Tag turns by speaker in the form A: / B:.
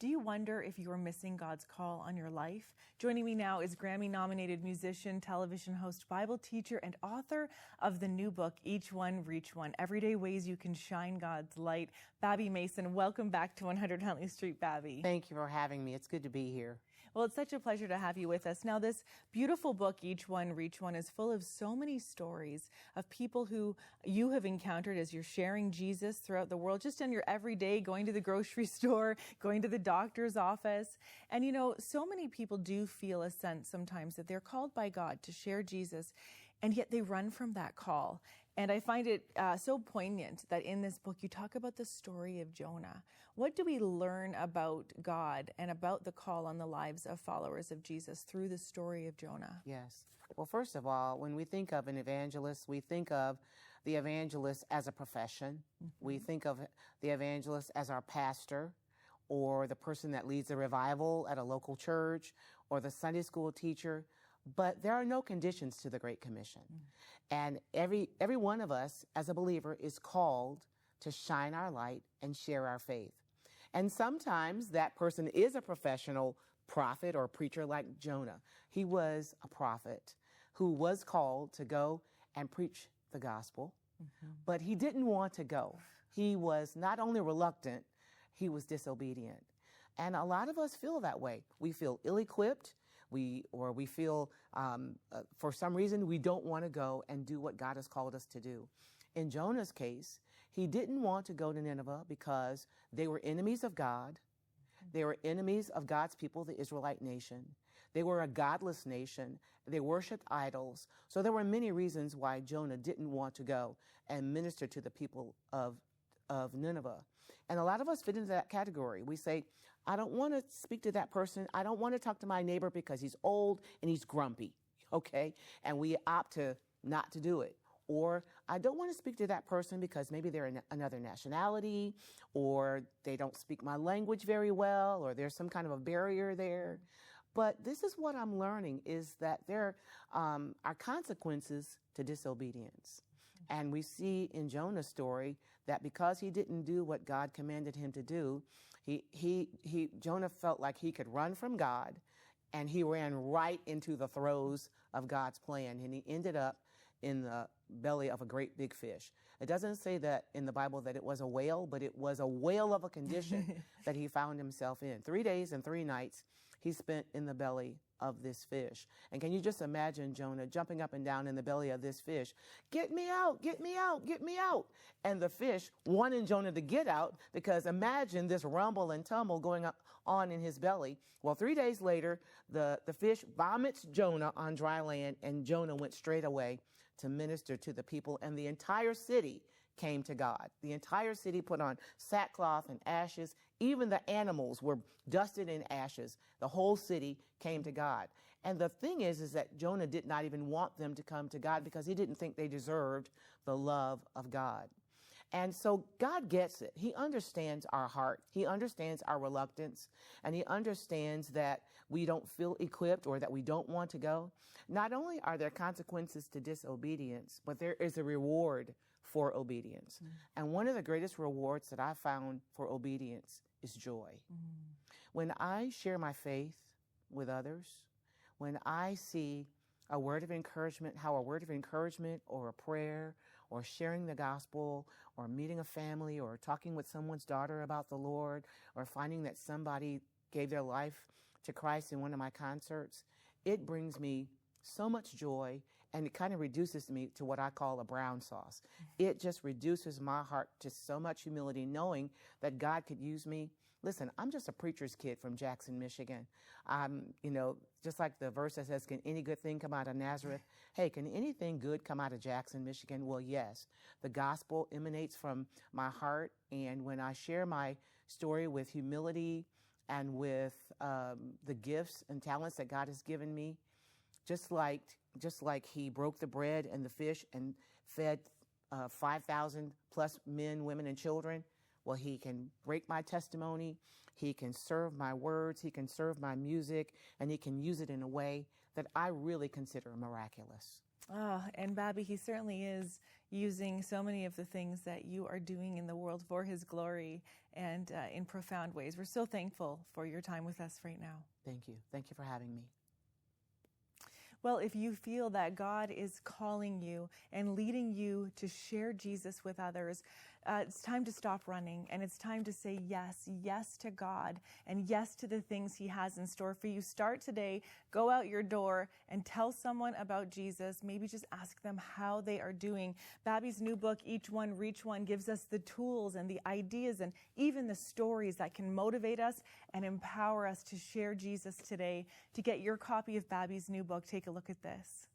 A: Do you wonder if you are missing God's call on your life? Joining me now is Grammy-nominated musician, television host, Bible teacher, and author of the new book, Each One, Reach One, Everyday Ways You Can Shine God's Light. Babbie Mason, welcome back to 100 Huntley Street, Babbie.
B: Thank you for having me. It's good to be here.
A: Well, it's such a pleasure to have you with us. Now, this beautiful book, Each One, Reach One, is full of so many stories of people who you have encountered as you're sharing Jesus throughout the world, just in your everyday, going to the grocery store, going to the doctor's office. And, you know, so many people do feel a sense sometimes that they're called by God to share Jesus, and yet they run from that call. And I find it so poignant that in this book you talk about the story of Jonah. What do we learn about God and about the call on the lives of followers of Jesus through the story of Jonah?
B: Yes. Well, first of all, when we think of an evangelist, we think of the evangelist as a profession. Mm-hmm. We think of the evangelist as our pastor, or the person that leads a revival at a local church, or the Sunday school teacher. But there are no conditions to the Great Commission. Mm. And every one of us as a believer is called to shine our light and share our faith. And sometimes that person is a professional prophet or preacher like Jonah. He was a prophet who was called to go and preach the gospel, but he didn't want to go. He was not only reluctant, he was disobedient. And a lot of us feel that way. We feel ill-equipped. We feel, for some reason, we don't want to go and do what God has called us to do. In Jonah's case, he didn't want to go to Nineveh because they were enemies of God. They were enemies of God's people, the Israelite nation. They were a godless nation. They worshiped idols. So there were many reasons why Jonah didn't want to go and minister to the people of Nineveh. And a lot of us fit into that category. We say, I don't want to speak to that person. I don't want to talk to my neighbor because he's old and he's grumpy. Okay. And we opt to not to do it. Or I don't want to speak to that person because maybe they're another nationality, or they don't speak my language very well, or there's some kind of a barrier there. But this is what I'm learning, is that there are consequences to disobedience. And we see in Jonah's story that because he didn't do what God commanded him to do, Jonah felt like he could run from God, and he ran right into the throes of God's plan, and he ended up in the belly of a great big fish. It doesn't say that in the Bible that it was a whale, but it was a whale of a condition that he found himself in. 3 days and 3 nights he spent in the belly of this fish. And can you just imagine Jonah jumping up and down in the belly of this fish? Get me out, get me out, get me out. And the fish wanting Jonah to get out, because imagine this rumble and tumble going on in his belly. Well, 3 days later, the fish vomits Jonah on dry land, and Jonah went straight away to minister to the people, and the entire city came to God. The entire city put on sackcloth and ashes. Even the animals were dusted in ashes. The whole city came to God. And the thing is that Jonah did not even want them to come to God because he didn't think they deserved the love of God. And so God gets it. He understands our heart. He understands our reluctance, and he understands that we don't feel equipped or that we don't want to go. Not only are there consequences to disobedience, but there is a reward for obedience. Mm. And one of the greatest rewards that I found for obedience is joy. Mm. When I share my faith with others, when I see a word of encouragement, how a word of encouragement or a prayer or sharing the gospel or meeting a family or talking with someone's daughter about the Lord or finding that somebody gave their life to Christ in one of my concerts, it brings me so much joy, and it kind of reduces me to what I call a brown sauce. It just reduces my heart to so much humility, knowing that God could use me. Listen, I'm just a preacher's kid from Jackson, Michigan. Just like the verse that says, can any good thing come out of Nazareth? Hey, can anything good come out of Jackson, Michigan? Well, yes. The gospel emanates from my heart, and when I share my story with humility and with the gifts and talents that God has given me, just like he broke the bread and the fish and fed 5,000 plus men, women, and children, well, he can break my testimony, he can serve my words, he can serve my music, and he can use it in a way that I really consider miraculous.
A: And Babbie, he certainly is using so many of the things that you are doing in the world for his glory and in profound ways. We're so thankful for your time with us right now.
B: Thank you. Thank you for having me.
A: Well, if you feel that God is calling you and leading you to share Jesus with others, it's time to stop running, and it's time to say yes to God and yes to the things he has in store for you. Start today, go out your door and tell someone about Jesus. Maybe just ask them how they are doing. Babbie's new book, Each One, Reach One, gives us the tools and the ideas and even the stories that can motivate us and empower us to share Jesus today. To get your copy of Babbie's new book, take a look at this.